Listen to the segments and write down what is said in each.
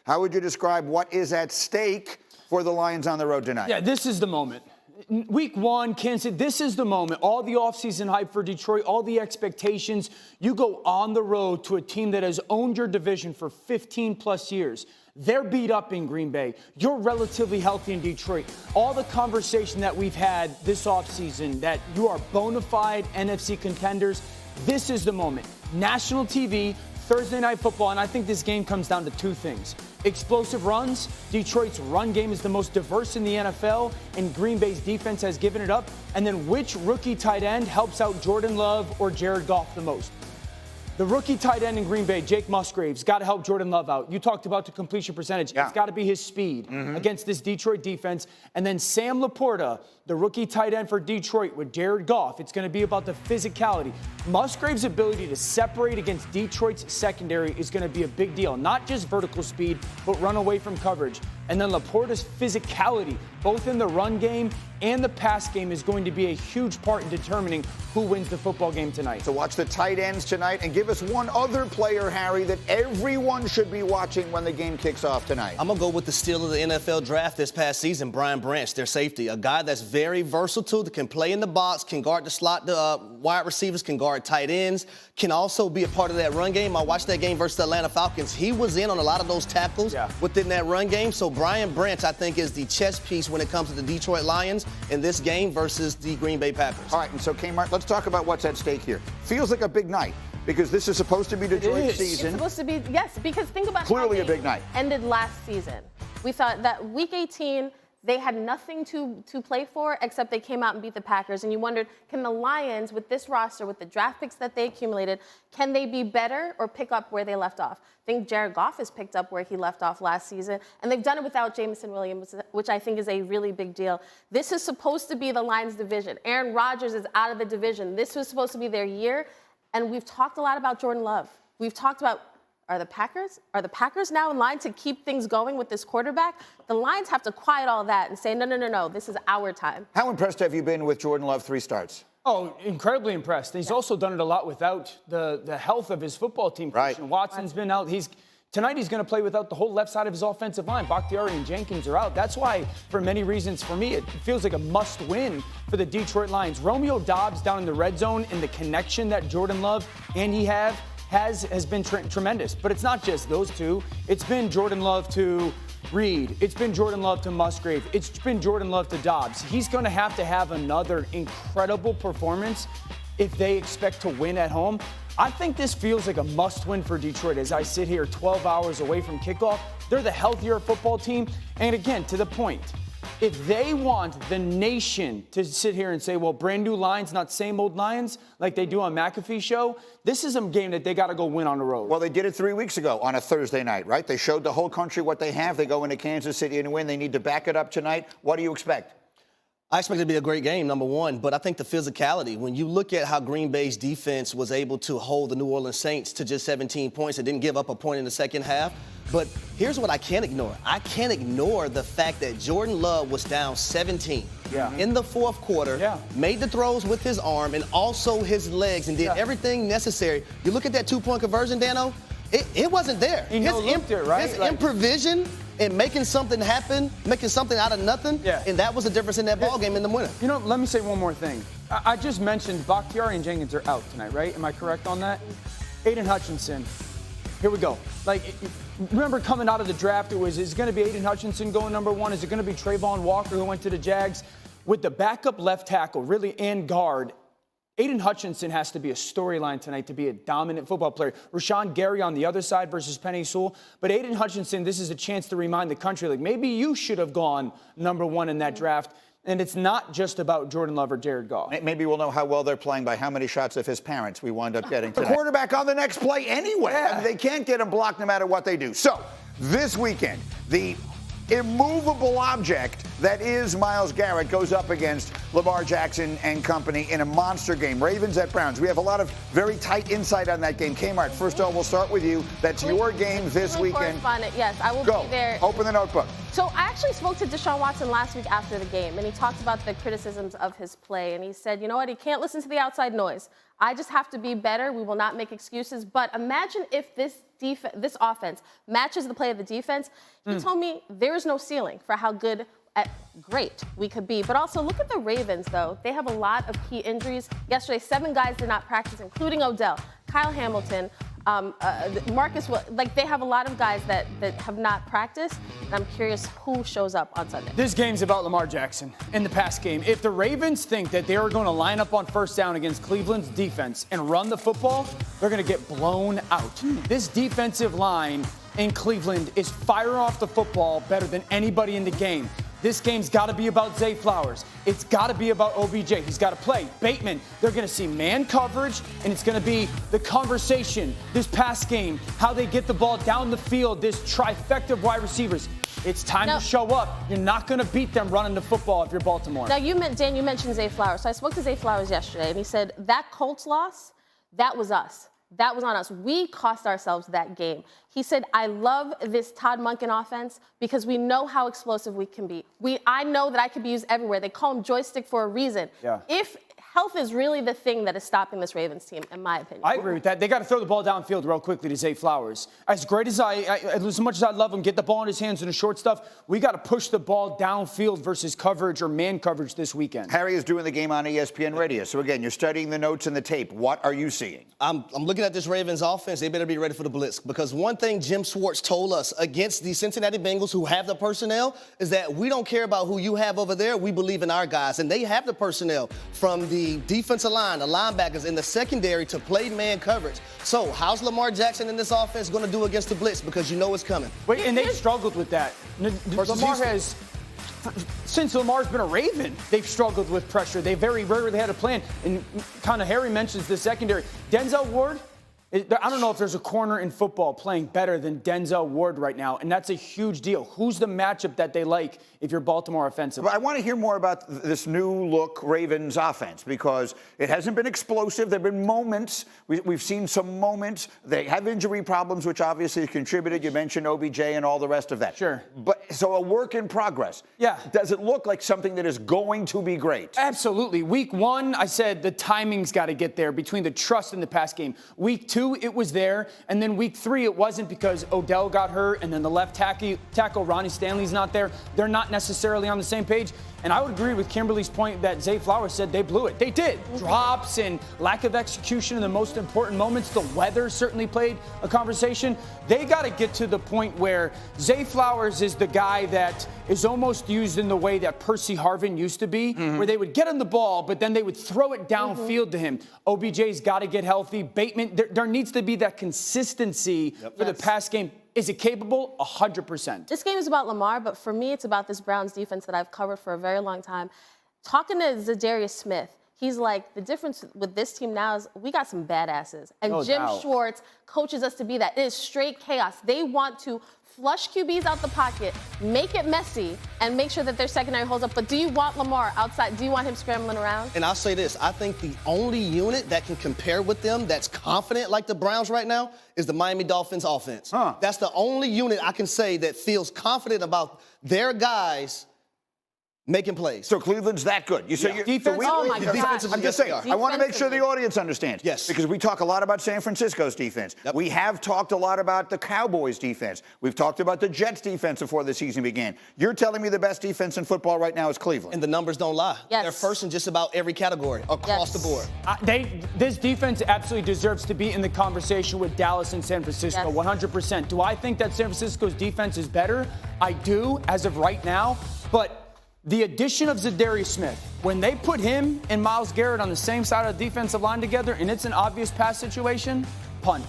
How would you describe what is at stake for the Lions on the road tonight? Yeah, this is the moment. Week 1, Kansas City, this is the moment. All the offseason hype for Detroit, all the expectations. You go on the road to a team that has owned your division for 15-plus years. They're beat up in Green Bay. You're relatively healthy in Detroit. All the conversation that we've had this offseason that you are bona fide NFC contenders, this is the moment. National TV, Thursday Night Football, and I think this game comes down to two things. Explosive runs. Detroit's run game is the most diverse in the NFL, and Green Bay's defense has given it up. And then which rookie tight end helps out Jordan Love or Jared Goff the most? The rookie tight end in Green Bay, Jake Musgraves, got to help Jordan Love out. You talked about the completion percentage. Yeah. It's got to be his speed against this Detroit defense. And then Sam Laporta, the rookie tight end for Detroit with Jared Goff. It's going to be about the physicality. Musgraves' ability to separate against Detroit's secondary is going to be a big deal. Not just vertical speed, but run away from coverage. And then Laporta's physicality, both in the run game and the pass game, is going to be a huge part in determining who wins the football game tonight. So watch the tight ends tonight, and give us one other player, Harry, that everyone should be watching when the game kicks off tonight. I'm going to go with the steal of the NFL draft this past season, Brian Branch, their safety. A guy that's very versatile, that can play in the box, can guard the slot, the wide receivers, can guard tight ends, can also be a part of that run game. I watched that game versus the Atlanta Falcons. He was in on a lot of those tackles within that run game. So Brian Branch, I think, is the chess piece when it comes to the Detroit Lions in this game versus the Green Bay Packers. All right, and so Kmart, let's talk about what's at stake here. Feels like a big night because this is supposed to be Detroit's season. It's supposed to be, yes, because think about clearly how a big night. Ended last season. We thought that week 18, they had nothing to play for except they came out and beat the Packers. And you wondered, can the Lions, with this roster, with the draft picks that they accumulated, can they be better or pick up where they left off? I think Jared Goff has picked up where he left off last season, and they've done it without Jameson Williams, which I think is a really big deal. This is supposed to be the Lions division. Aaron Rodgers is out of the division. This was supposed to be their year, and we've talked a lot about Jordan Love. We've talked about, are the Packers now in line to keep things going with this quarterback? The Lions have to quiet all that and say, no, this is our time. How impressed have you been with Jordan Love 3 starts? Oh, incredibly impressed. He's also done it a lot without the health of his football team. Right. Watson's been out. Tonight he's going to play without the whole left side of his offensive line. Bakhtiari and Jenkins are out. That's why, for many reasons, for me, it feels like a must-win for the Detroit Lions. Romeo Doubs down in the red zone, and the connection that Jordan Love and he has been tremendous. But it's not just those two. It's been Jordan Love to Reed. It's been Jordan Love to Musgrave. It's been Jordan Love to Doubs. He's going to have another incredible performance if they expect to win at home. I think this feels like a must-win for Detroit as I sit here 12 hours away from kickoff. They're the healthier football team. And again, to the point, if they want the nation to sit here and say, well, brand new Lions, not same old Lions, like they do on McAfee's show, this is a game that they got to go win on the road. Well, they did it 3 weeks ago on a Thursday night, right? They showed the whole country what they have. They go into Kansas City and win. They need to back it up tonight. What do you expect? I expect it to be a great game, number one, but I think the physicality, when you look at how Green Bay's defense was able to hold the New Orleans Saints to just 17 points, it didn't give up a point in the second half. But here's what I can't ignore. I can't ignore the fact that Jordan Love was down 17 in the fourth quarter, made the throws with his arm and also his legs and did everything necessary. You look at that two-point conversion, Dano, it wasn't there. His improvisation and making something happen, making something out of nothing, and that was the difference in that ball game in the winner. You know, let me say one more thing. I just mentioned Bakhtiari and Jenkins are out tonight, right? Am I correct on that? Aiden Hutchinson. Here we go. Remember coming out of the draft, is it going to be Aiden Hutchinson going number 1? Is it going to be Trayvon Walker who went to the Jags? With the backup left tackle, really, and guard, Aiden Hutchinson has to be a storyline tonight to be a dominant football player. Rashawn Gary on the other side versus Penei Sewell. But Aiden Hutchinson, this is a chance to remind the country, maybe you should have gone number 1 in that draft. And it's not just about Jordan Love or Jared Goff. Maybe we'll know how well they're playing by how many shots of his parents we wind up getting tonight. The quarterback on the next play anyway. I mean, they can't get him blocked no matter what they do. So, this weekend, the immovable object that is Myles Garrett goes up against Lamar Jackson and company in a monster game. Ravens at Browns. We have a lot of very tight insight on that game. Kmart, first of all, we'll start with you. That's your game this weekend. Yes, I will be there. Open the notebook. So I actually spoke to Deshaun Watson last week after the game, and he talked about the criticisms of his play. And he said, you know what, he can't listen to the outside noise. I just have to be better. We will not make excuses. But imagine if this offense matches the play of the defense. He told me there is no ceiling for how great we could be. But also, look at the Ravens, though. They have a lot of key injuries. Yesterday, 7 guys did not practice, including Odell, Kyle Hamilton, Marcus. Like, they have a lot of guys that have not practiced. And I'm curious who shows up on Sunday. This game's about Lamar Jackson in the pass game. If the Ravens think that they are going to line up on first down against Cleveland's defense and run the football, they're going to get blown out. This defensive line in Cleveland is firing off the football better than anybody in the game. This game's got to be about Zay Flowers. It's got to be about OBJ. He's got to play. Bateman, they're going to see man coverage, and it's going to be the conversation, this pass game, how they get the ball down the field, this trifecta of wide receivers. It's time to show up. You're not going to beat them running the football if you're Baltimore. Now, Dan, you mentioned Zay Flowers. So I spoke to Zay Flowers yesterday, and he said that Colts loss, that was us. That was on us. We cost ourselves that game. He said, I love this Todd Monken offense because we know how explosive we can be. I know that I could be used everywhere. They call him joystick for a reason. Yeah. If health is really the thing that is stopping this Ravens team, in my opinion. I agree with that. They got to throw the ball downfield real quickly to Zay Flowers. As great as as much as I love him, get the ball in his hands in the short stuff, we got to push the ball downfield versus coverage or man coverage this weekend. Harry is doing the game on ESPN Radio. So again, you're studying the notes and the tape. What are you seeing? I'm looking at this Ravens offense. They better be ready for the blitz because one thing Jim Schwartz told us against the Cincinnati Bengals who have the personnel is that we don't care about who you have over there. We believe in our guys, and they have the personnel from the defensive line, the linebackers, in the secondary to play man coverage. So how's Lamar Jackson in this offense going to do against the blitz? Because you know it's coming. Wait, and they've struggled with that. Since Lamar's been a Raven, they've struggled with pressure. They very rarely had a plan. And kind of Harry mentions the secondary. Denzel Ward, I don't know if there's a corner in football playing better than Denzel Ward right now, and that's a huge deal. Who's the matchup that they like if you're Baltimore offensively? I want to hear more about this new look Ravens offense because it hasn't been explosive. There have been moments. We've seen some moments. They have injury problems, which obviously contributed. You mentioned OBJ and all the rest of that. Sure. But so a work in progress. Yeah. Does it look like something that is going to be great? Absolutely. Week 1, I said the timing's got to get there between the trust and the pass game. Week 2, it was there. And then week 3, it wasn't because Odell got hurt and then the left tackle Ronnie Stanley's not there. They're not necessarily on the same page. And I would agree with Kimberly's point that Zay Flowers said they blew it. They did. Drops and lack of execution in the most important moments. The weather certainly played a conversation. They got to get to the point where Zay Flowers is the guy that is almost used in the way that Percy Harvin used to be, where they would get him the ball, but then they would throw it downfield to him. OBJ's got to get healthy. Bateman, there needs to be that consistency for the pass game. Is it capable? 100%. This game is about Lamar, but for me, it's about this Browns defense that I've covered for a very long time. Talking to Zadarius Smith, he's like, the difference with this team now is we got some badasses. And Jim Schwartz coaches us to be that. It is straight chaos. They want to flush QBs out the pocket, make it messy, and make sure that their secondary holds up. But do you want Lamar outside? Do you want him scrambling around? And I'll say this. I think the only unit that can compare with them that's confident like the Browns right now is the Miami Dolphins offense. That's the only unit I can say that feels confident about their guys making plays. So Cleveland's that good. You say defense? Oh my God! I'm just saying. I want to make sure the audience understands. Yes. Because we talk a lot about San Francisco's defense. Yep. We have talked a lot about the Cowboys' defense. We've talked about the Jets' defense before the season began. You're telling me the best defense in football right now is Cleveland. And the numbers don't lie. Yes. They're first in just about every category across the board. This defense absolutely deserves to be in the conversation with Dallas and San Francisco, 100%. Do I think that San Francisco's defense is better? I do, as of right now. But the addition of Zadarius Smith, when they put him and Myles Garrett on the same side of the defensive line together and it's an obvious pass situation, punt.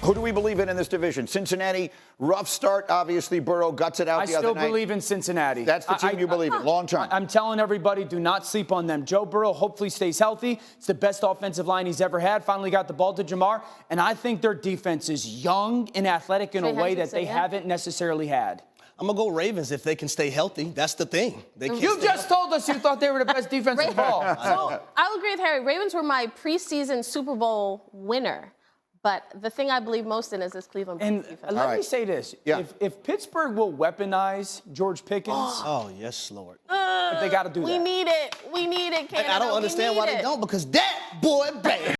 Who do we believe in this division? Cincinnati, rough start, obviously. Burrow guts it out the other night. I still believe in Cincinnati. That's the team you believe in, long term. I'm telling everybody, do not sleep on them. Joe Burrow hopefully stays healthy. It's the best offensive line he's ever had. Finally got the ball to Jamar. And I think their defense is young and athletic in a way that they haven't necessarily had. I'm going to go Ravens if they can stay healthy. That's the thing. You just told us you thought they were the best defensive ball. So I'll agree with Harry. Ravens were my preseason Super Bowl winner. But the thing I believe most in is this Cleveland Browns And defense. let me say this. Yeah. If Pittsburgh will weaponize George Pickens, Oh, yes, Lord. they got to do that. We need it. We need it, Canada. I don't understand why they don't, because that boy bad.